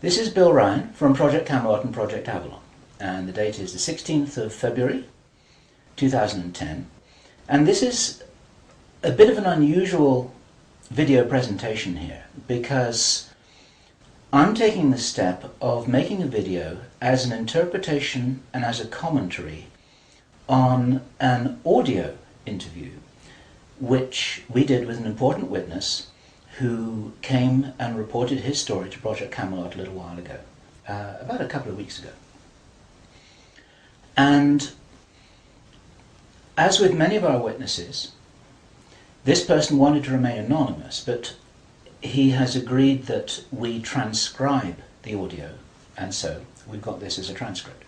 This is Bill Ryan from Project Camelot and Project Avalon, and the date is the 16th of February 2010, and this is a bit of an unusual video presentation here because I'm taking the step of making a video as an interpretation and as a commentary on an audio interview which we did with an important witness who came and reported his story to Project Camelot a little while ago, about a couple of weeks ago. And as with many of our witnesses, this person wanted to remain anonymous, but he has agreed that we transcribe the audio, and so we've got this as a transcript.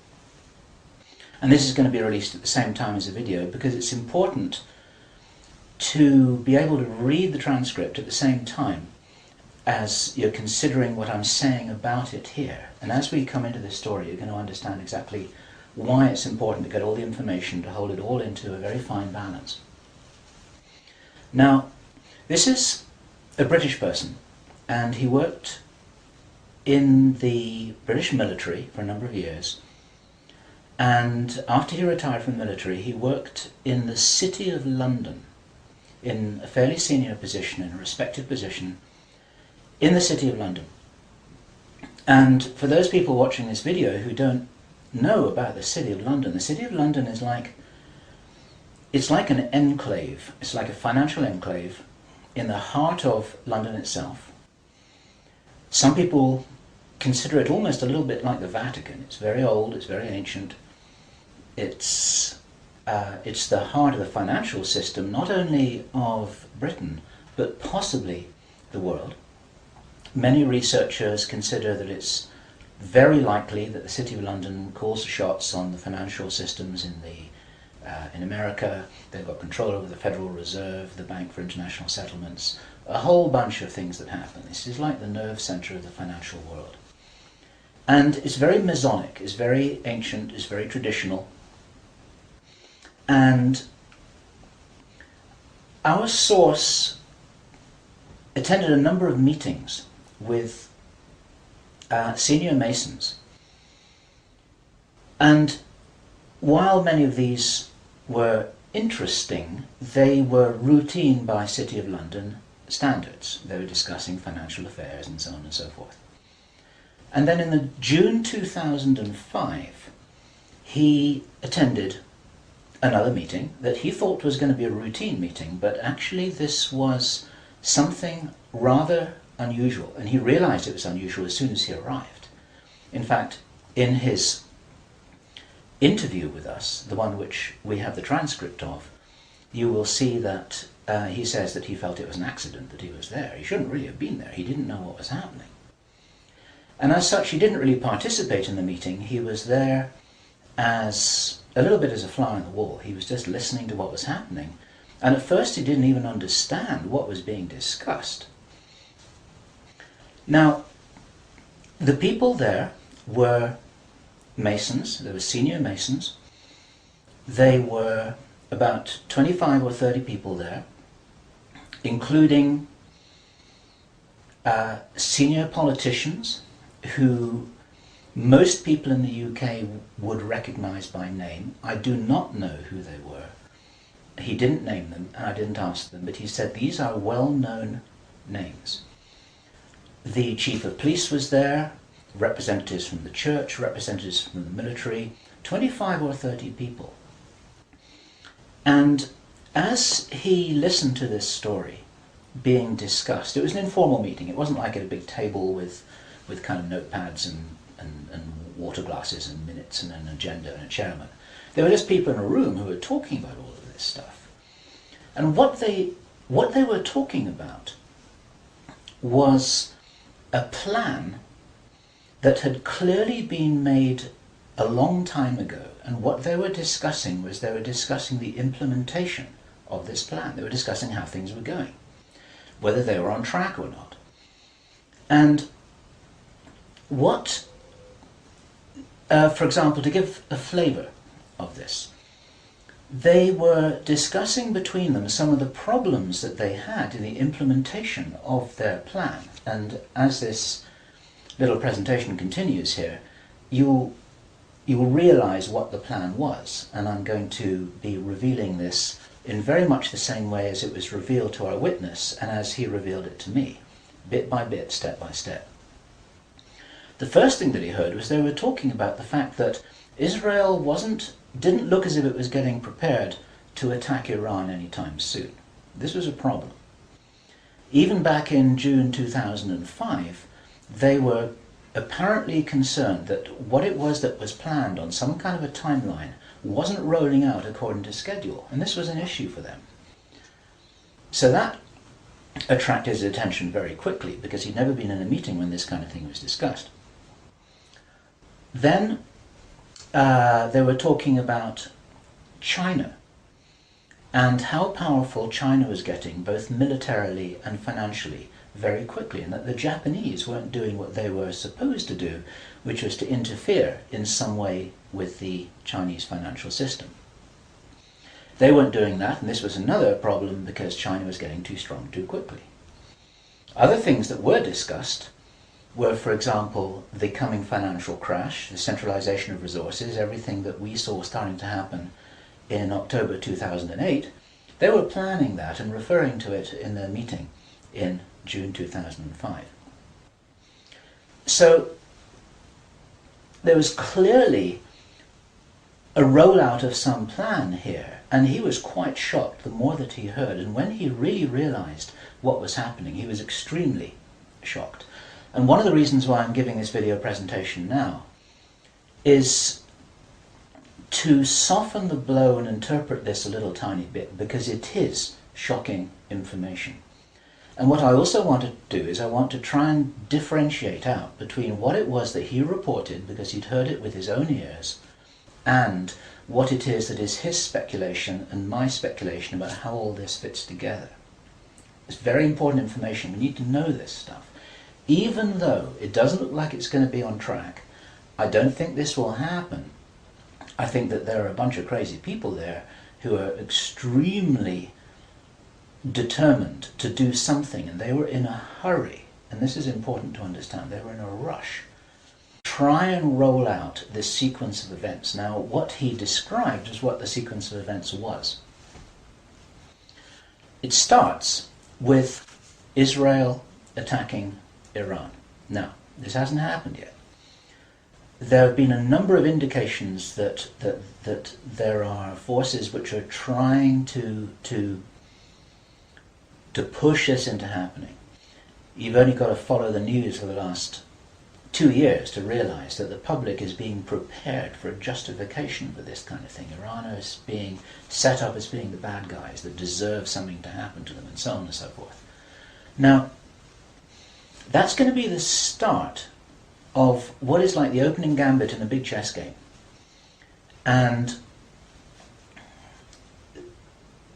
And this is going to be released at the same time as the video because it's important to be able to read the transcript at the same time as you're considering what I'm saying about it here. And as we come into this story, you're going to understand exactly why it's important to get all the information, to hold it all into a very fine balance. Now, this is a British person, and he worked in the British military for a number of years. And after he retired from the military, he worked in the City of London, in a fairly senior position, in a respected position, in the City of London. And for those people watching this video who don't know about the City of London, the City of London is it's like an enclave, it's like a financial enclave in the heart of London itself. Some people consider it almost a little bit like the Vatican. It's very old, it's very ancient. It's the heart of the financial system, not only of Britain, but possibly the world. Many researchers consider that it's very likely that the City of London calls the shots on the financial systems in America. They've got control over the Federal Reserve, the Bank for International Settlements, a whole bunch of things that happen. This is like the nerve center of the financial world. And it's very Masonic, it's very ancient, it's very traditional. And our source attended a number of meetings with senior Masons. And while many of these were interesting, they were routine by City of London standards. They were discussing financial affairs and so on and so forth. And then in June 2005, he attended another meeting that he thought was going to be a routine meeting, but actually this was something rather unusual, and he realized it was unusual as soon as he arrived. In fact, in his interview with us, the one which we have the transcript of, you will see that he says that he felt it was an accident that he was there. He shouldn't really have been there. He didn't know what was happening. And as such, he didn't really participate in the meeting. He was there as a little bit as a fly on the wall. He was just listening to what was happening. And at first he didn't even understand what was being discussed. Now, the people there were Masons. There were senior Masons. They were about 25 or 30 people there, including senior politicians who most people in the UK would recognize by name. I do not know who they were. He didn't name them, and I didn't ask them, but he said these are well-known names. The chief of police was there, representatives from the church, representatives from the military, 25 or 30 people. And as he listened to this story being discussed, it was an informal meeting. It wasn't like at a big table with kind of notepads and water glasses and minutes and an agenda and a chairman. There were just people in a room who were talking about all of this stuff. And what they were talking about was a plan that had clearly been made a long time ago. And what they were discussing was they were discussing the implementation of this plan. They were discussing how things were going, whether they were on track or not. And what, for example, to give a flavor of this, they were discussing between them some of the problems that they had in the implementation of their plan. And as this little presentation continues here, you will realize what the plan was, and I'm going to be revealing this in very much the same way as it was revealed to our witness and as he revealed it to me, bit by bit, step by step. The first thing that he heard was they were talking about the fact that Israel didn't look as if it was getting prepared to attack Iran anytime soon. This was a problem. Even back in June 2005, they were apparently concerned that what it was that was planned on some kind of a timeline wasn't rolling out according to schedule, and this was an issue for them. So that attracted his attention very quickly, because he'd never been in a meeting when this kind of thing was discussed. Then they were talking about China and how powerful China was getting, both militarily and financially, very quickly, and that the Japanese weren't doing what they were supposed to do, which was to interfere in some way with the Chinese financial system. They weren't doing that, and this was another problem because China was getting too strong too quickly. Other things that were discussed were, for example, the coming financial crash, the centralization of resources, everything that we saw starting to happen in October 2008. They were planning that and referring to it in their meeting in June 2005. So there was clearly a rollout of some plan here, and he was quite shocked the more that he heard, and when he really realized what was happening, he was extremely shocked. And one of the reasons why I'm giving this video presentation now is to soften the blow and interpret this a little tiny bit, because it is shocking information. And what I also want to do is I want to try and differentiate out between what it was that he reported, because he'd heard it with his own ears, and what it is that is his speculation and my speculation about how all this fits together. It's very important information. We need to know this stuff. Even though it doesn't look like it's going to be on track, I don't think this will happen. I think that there are a bunch of crazy people there who are extremely determined to do something, and they were in a hurry, and this is important to understand. They were in a rush. Try and roll out this sequence of events. Now, what he described is what the sequence of events was. It starts with Israel attacking Iran. Now, this hasn't happened yet. There have been a number of indications that there are forces which are trying to push this into happening. You've only got to follow the news for the last 2 years to realize that the public is being prepared for a justification for this kind of thing. Iran is being set up as being the bad guys that deserve something to happen to them, and so on and so forth. Now, that's going to be the start of what is like the opening gambit in a big chess game. And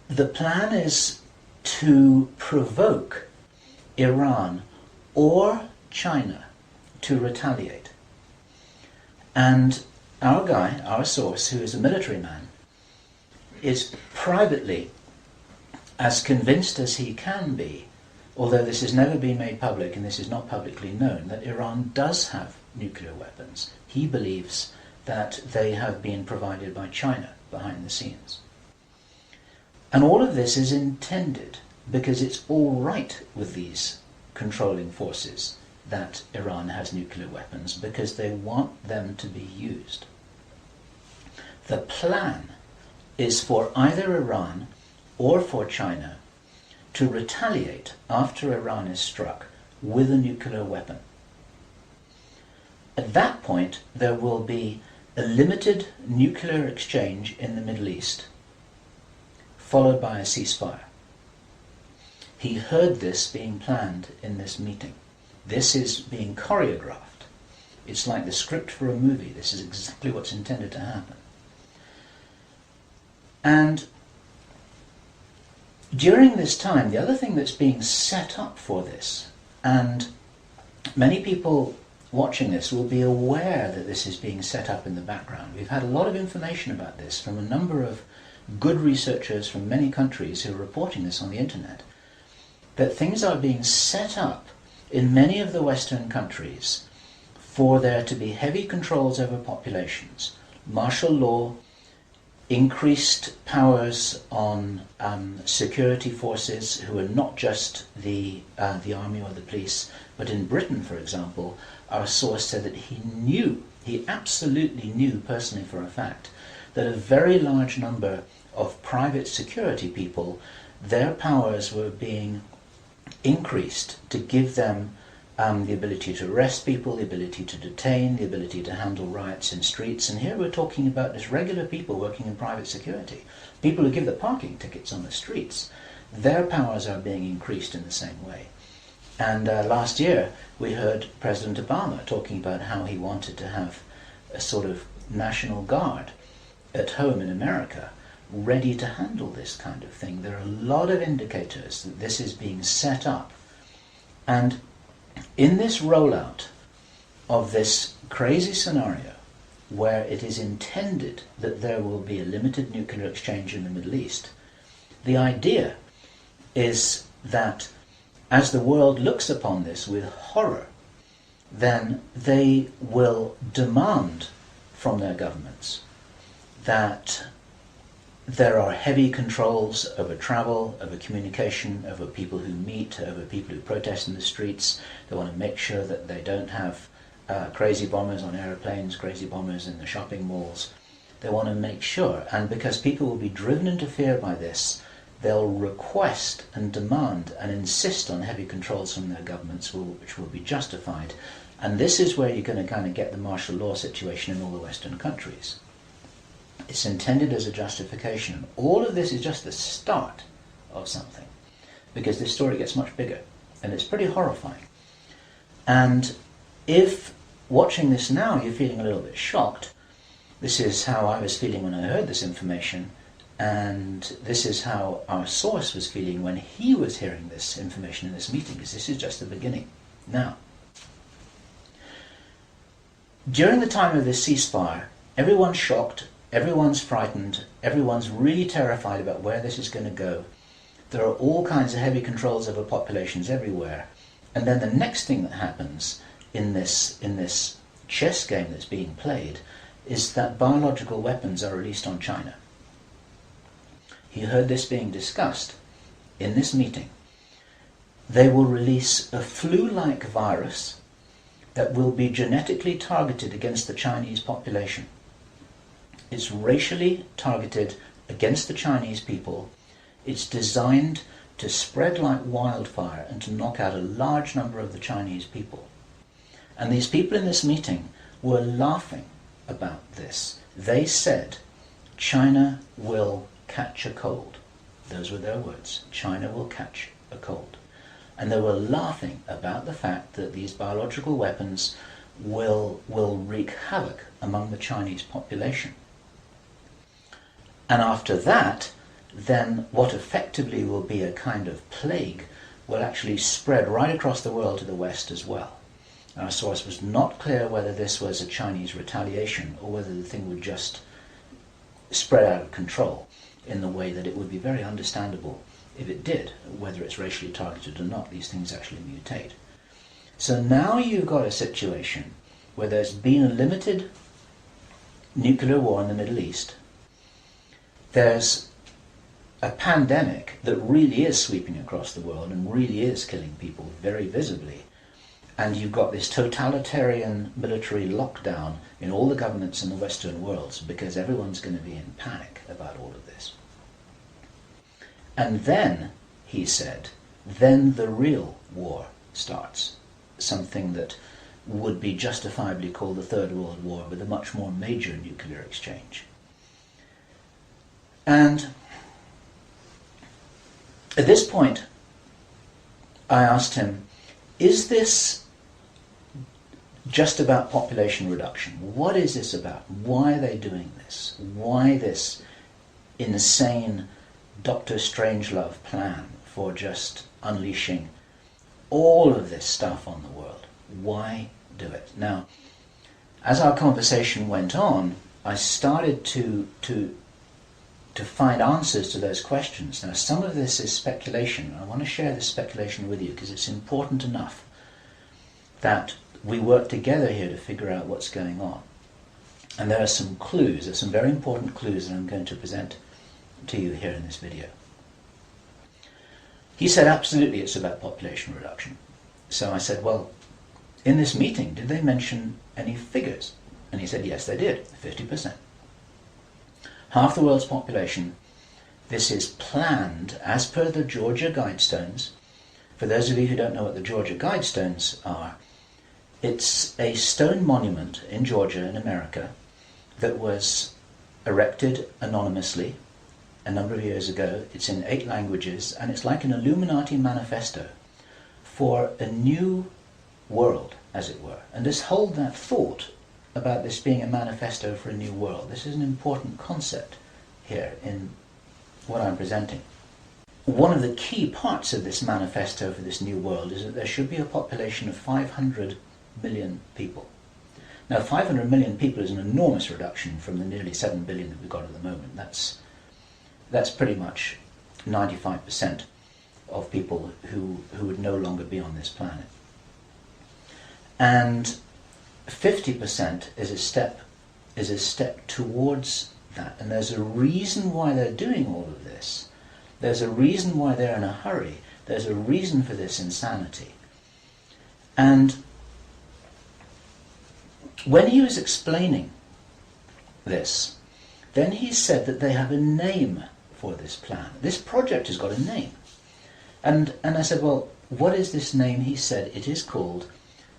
the plan is to provoke Iran or China to retaliate. And our guy, our source, who is a military man, is privately as convinced as he can be, although this has never been made public and this is not publicly known, that Iran does have nuclear weapons. He believes that they have been provided by China behind the scenes. And all of this is intended because it's all right with these controlling forces that Iran has nuclear weapons, because they want them to be used. The plan is for either Iran or for China to retaliate after Iran is struck with a nuclear weapon. At that point, there will be a limited nuclear exchange in the Middle East, followed by a ceasefire. He heard this being planned in this meeting. This is being choreographed. It's like the script for a movie. This is exactly what's intended to happen. And during this time, the other thing that's being set up for this, and many people watching this will be aware that this is being set up in the background. We've had a lot of information about this from a number of good researchers from many countries who are reporting this on the internet, that things are being set up in many of the Western countries for there to be heavy controls over populations, martial law, increased powers on security forces who are not just the army or the police, but in Britain, for example, our source said that he absolutely knew personally for a fact, that a very large number of private security people, their powers were being increased to give them the ability to arrest people, the ability to detain, the ability to handle riots in streets. And here we're talking about just regular people working in private security, people who give the parking tickets on the streets. Their powers are being increased in the same way. And last year we heard President Obama talking about how he wanted to have a sort of national guard at home in America ready to handle this kind of thing. There are a lot of indicators that this is being set up. And in this rollout of this crazy scenario, where it is intended that there will be a limited nuclear exchange in the Middle East, the idea is that as the world looks upon this with horror, then they will demand from their governments that there are heavy controls over travel, over communication, over people who meet, over people who protest in the streets. They want to make sure that they don't have crazy bombers on aeroplanes, crazy bombers in the shopping malls. They want to make sure, and because people will be driven into fear by this, they'll request and demand and insist on heavy controls from their governments, which will be justified. And this is where you're going to kind of get the martial law situation in all the Western countries. It's intended as a justification. All of this is just the start of something, because this story gets much bigger, and it's pretty horrifying. And if watching this now you're feeling a little bit shocked, this is how I was feeling when I heard this information, and this is how our source was feeling when he was hearing this information in this meeting, because this is just the beginning. Now, during the time of this ceasefire, everyone's shocked, everyone's frightened, everyone's really terrified about where this is going to go. There are all kinds of heavy controls over populations everywhere. And then the next thing that happens in this chess game that's being played is that biological weapons are released on China. He heard this being discussed in this meeting. They will release a flu-like virus that will be genetically targeted against the Chinese population. It's racially targeted against the Chinese people. It's designed to spread like wildfire and to knock out a large number of the Chinese people. And these people in this meeting were laughing about this. They said, China will catch a cold. Those were their words. China will catch a cold. And they were laughing about the fact that these biological weapons will wreak havoc among the Chinese population. And after that, then what effectively will be a kind of plague will actually spread right across the world to the West as well. Our source was not clear whether this was a Chinese retaliation or whether the thing would just spread out of control in the way that it would be very understandable if it did, whether it's racially targeted or not. These things actually mutate. So now you've got a situation where there's been a limited nuclear war in the Middle East. There's a pandemic that really is sweeping across the world and really is killing people very visibly. And you've got this totalitarian military lockdown in all the governments in the Western world because everyone's going to be in panic about all of this. And then, he said, then the real war starts. Something that would be justifiably called the Third World War, with a much more major nuclear exchange. And at this point, I asked him, is this just about population reduction? What is this about? Why are they doing this? Why this insane Dr. Strangelove plan for just unleashing all of this stuff on the world? Why do it? Now, as our conversation went on, I started to find answers to those questions. Now, some of this is speculation. I want to share this speculation with you because it's important enough that we work together here to figure out what's going on. And there are some clues, there's some very important clues that I'm going to present to you here in this video. He said absolutely it's about population reduction. So I said, well, in this meeting, did they mention any figures? And he said, yes, they did, 50%. Half the world's population. This is planned as per the Georgia Guidestones. For those of you who don't know what the Georgia Guidestones are, it's a stone monument in Georgia in America that was erected anonymously a number of years ago. It's in 8 languages, and it's like an Illuminati manifesto for a new world, as it were. And just hold that thought about this being a manifesto for a new world. This is an important concept here in what I'm presenting. One of the key parts of this manifesto for this new world is that there should be a population of 500 million people. Now, 500 million people is an enormous reduction from the nearly 7 billion that we've got at the moment. That's pretty much 95% of people who would no longer be on this planet. And 50% is a step towards that. And there's a reason why they're doing all of this. There's a reason why they're in a hurry. There's a reason for this insanity. And when he was explaining this, then he said that they have a name for this plan. This project has got a name. And I said, well, what is this name? He said, it is called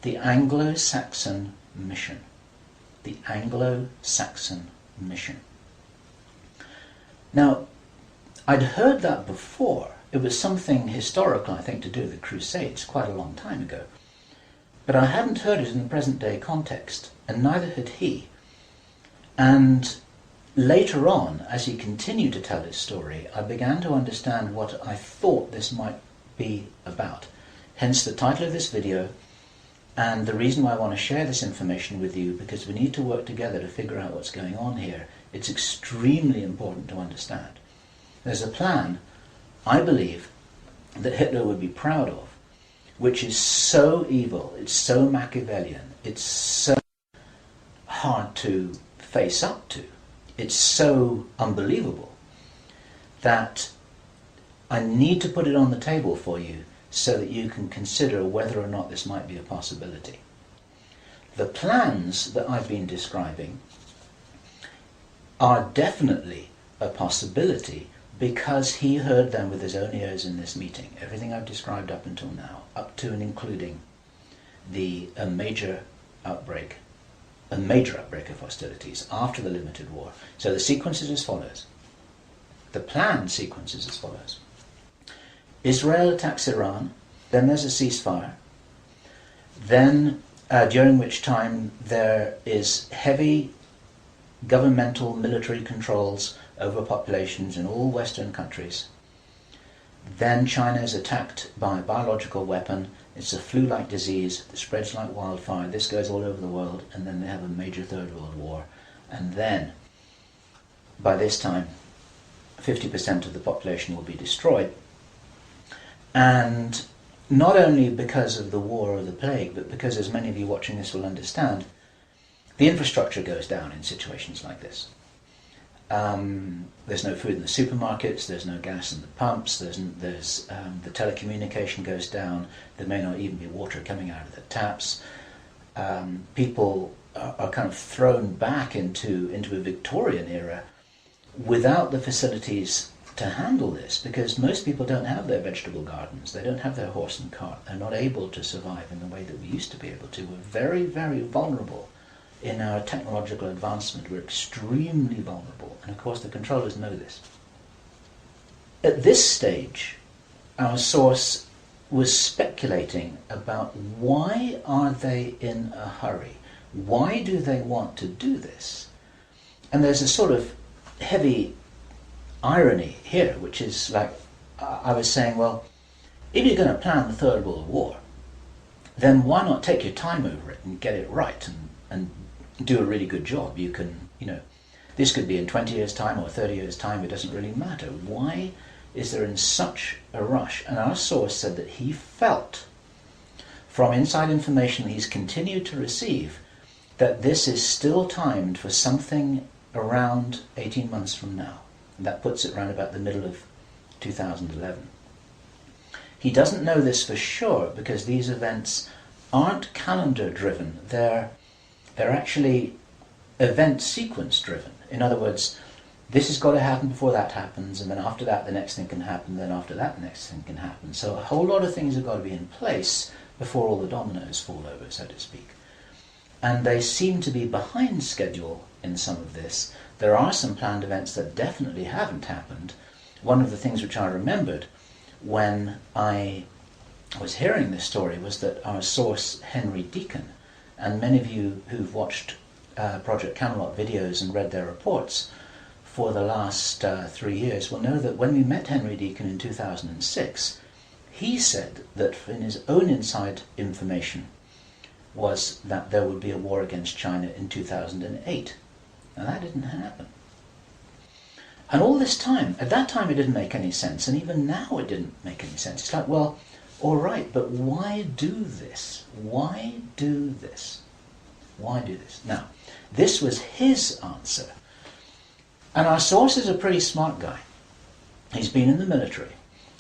the Anglo-Saxon Mission. The Anglo-Saxon Mission. Now, I'd heard that before. It was something historical, I think, to do with the Crusades quite a long time ago. But I hadn't heard it in the present-day context, and neither had he. And later on, as he continued to tell his story, I began to understand what I thought this might be about. Hence the title of this video, and the reason why I want to share this information with you, because we need to work together to figure out what's going on here. It's extremely important to understand. There's a plan, I believe, that Hitler would be proud of, which is so evil, it's so Machiavellian, it's so hard to face up to, it's so unbelievable, that I need to put it on the table for you so that you can consider whether or not this might be a possibility. The plans that I've been describing are definitely a possibility because he heard them with his own ears in this meeting. Everything I've described up until now, up to and including a major outbreak of hostilities after the limited war. So the sequence is as follows. The plan sequence is as follows. Israel attacks Iran, then there's a ceasefire, then during which time there is heavy governmental military controls over populations in all Western countries. Then China is attacked by a biological weapon. It's a flu-like disease that spreads like wildfire. This goes all over the world, and then they have a major Third World War. And then, by this time, 50% of the population will be destroyed. And not only because of the war or the plague, but because, as many of you watching this will understand, the infrastructure goes down in situations like this. There's no food in the supermarkets, there's no gas in the pumps, the telecommunication goes down, there may not even be water coming out of the taps. People are kind of thrown back into a Victorian era without the facilities to handle this, because most people don't have their vegetable gardens, they don't have their horse and cart, they're not able to survive in the way that we used to be able to. We're very, very vulnerable. In our technological advancement, we're extremely vulnerable, and of course the controllers know this. At this stage, our source was speculating about why are they in a hurry? Why do they want to do this? And there's a sort of heavy irony here, which is like, I was saying, well, if you're going to plan the Third World War, then why not take your time over it and get it right and do a really good job? You can, this could be in 20 years' time or 30 years' time, it doesn't really matter. Why is there in such a rush? And our source said that he felt from inside information he's continued to receive, that this is still timed for something around 18 months from now. And that puts it around about the middle of 2011. He doesn't know this for sure because these events aren't calendar driven. They're actually event sequence driven. In other words, this has got to happen before that happens, and then after that the next thing can happen, then after that the next thing can happen. So a whole lot of things have got to be in place before all the dominoes fall over, so to speak. And they seem to be behind schedule in some of this. There are some planned events that definitely haven't happened. One of the things which I remembered when I was hearing this story was that our source, Henry Deacon, and many of you who've watched Project Camelot videos and read their reports for the last 3 years will know that when we met Henry Deacon in 2006, he said that in his own inside information was that there would be a war against China in 2008. Now that didn't happen. And all this time, at that time it didn't make any sense, and even now it didn't make any sense. It's like, well, all right, but why do this? Why do this? Why do this? Now, this was his answer. And our source is a pretty smart guy. He's been in the military.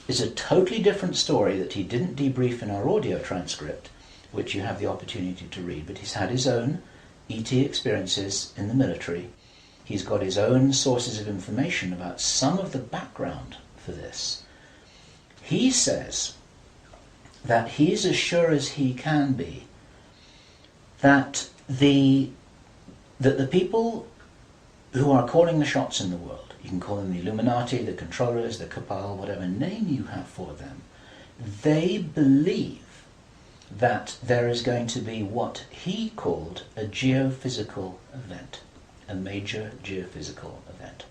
It's a totally different story that he didn't debrief in our audio transcript, which you have the opportunity to read, but he's had his own ET experiences in the military. He's got his own sources of information about some of the background for this. He says that he's as sure as he can be that the people who are calling the shots in the world, you can call them the Illuminati, the controllers, the cabal, whatever name you have for them, they believe that there is going to be what he called a geophysical event, a major geophysical event.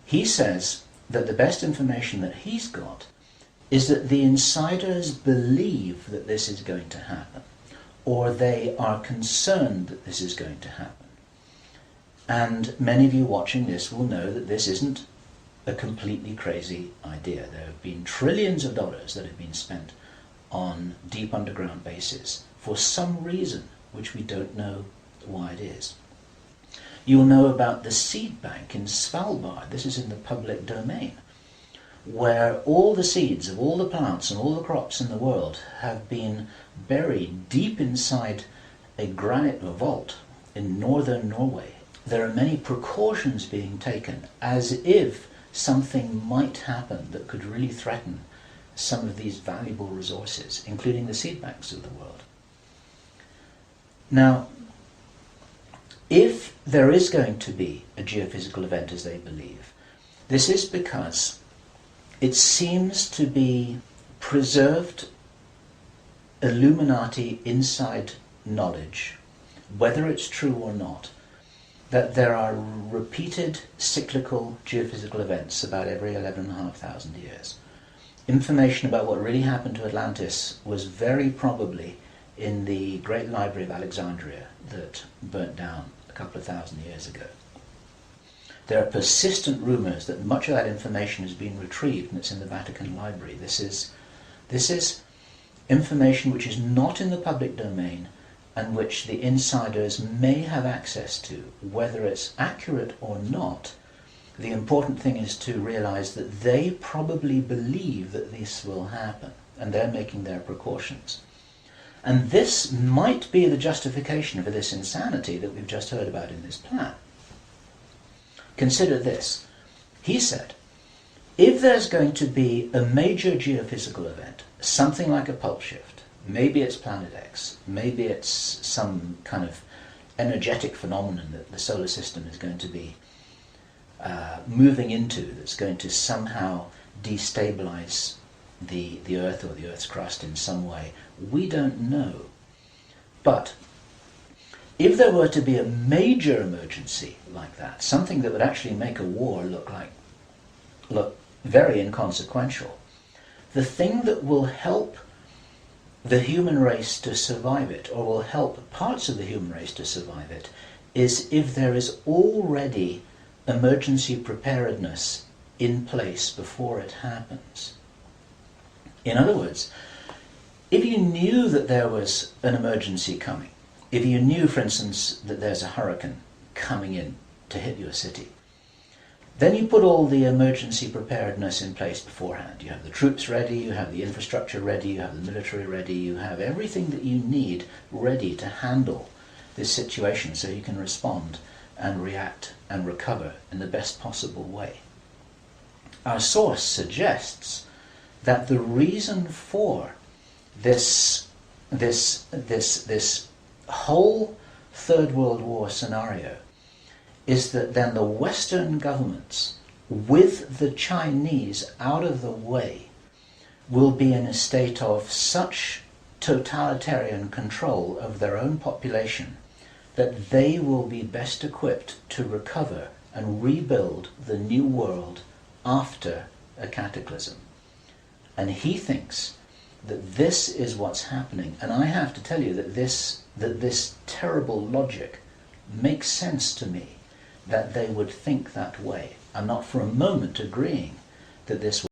He says that the best information that he's got is that the insiders believe that this is going to happen, or they are concerned that this is going to happen. And many of you watching this will know that this isn't a completely crazy idea. There have been trillions of dollars that have been spent on deep underground bases for some reason which we don't know why it is. You'll know about the seed bank in Svalbard. This is in the public domain, where all the seeds of all the plants and all the crops in the world have been buried deep inside a granite vault in northern Norway. There are many precautions being taken as if something might happen that could really threaten some of these valuable resources, including the seed banks of the world. Now, if there is going to be a geophysical event as they believe, this is because it seems to be preserved Illuminati inside knowledge, whether it's true or not, that there are repeated cyclical geophysical events about every 11,500 years. Information about what really happened to Atlantis was very probably in the Great Library of Alexandria that burnt down a couple of thousand years ago. There are persistent rumours that much of that information has been retrieved and it's in the Vatican Library. This is information which is not in the public domain and which the insiders may have access to. Whether it's accurate or not, the important thing is to realize that they probably believe that this will happen, and they're making their precautions. And this might be the justification for this insanity that we've just heard about in this plan. Consider this. He said, if there's going to be a major geophysical event, something like a pulse shift, maybe it's Planet X, maybe it's some kind of energetic phenomenon that the solar system is going to be moving into, that's going to somehow destabilize the Earth or the Earth's crust in some way. We don't know. But if there were to be a major emergency like that, something that would actually make a war look very inconsequential, the thing that will help the human race to survive it, or will help parts of the human race to survive it, is if there is already emergency preparedness in place before it happens. In other words, if you knew that there was an emergency coming, if you knew, for instance, that there's a hurricane coming in to hit your city, then you put all the emergency preparedness in place beforehand. You have the troops ready, you have the infrastructure ready, you have the military ready, you have everything that you need ready to handle this situation so you can respond and react and recover in the best possible way. Our source suggests that the reason for this whole Third World War scenario is that then the Western governments, with the Chinese out of the way, will be in a state of such totalitarian control of their own population that they will be best equipped to recover and rebuild the new world after a cataclysm. And he thinks that this is what's happening. And I have to tell you that this terrible logic makes sense to me, that they would think that way. I'm not for a moment agreeing that this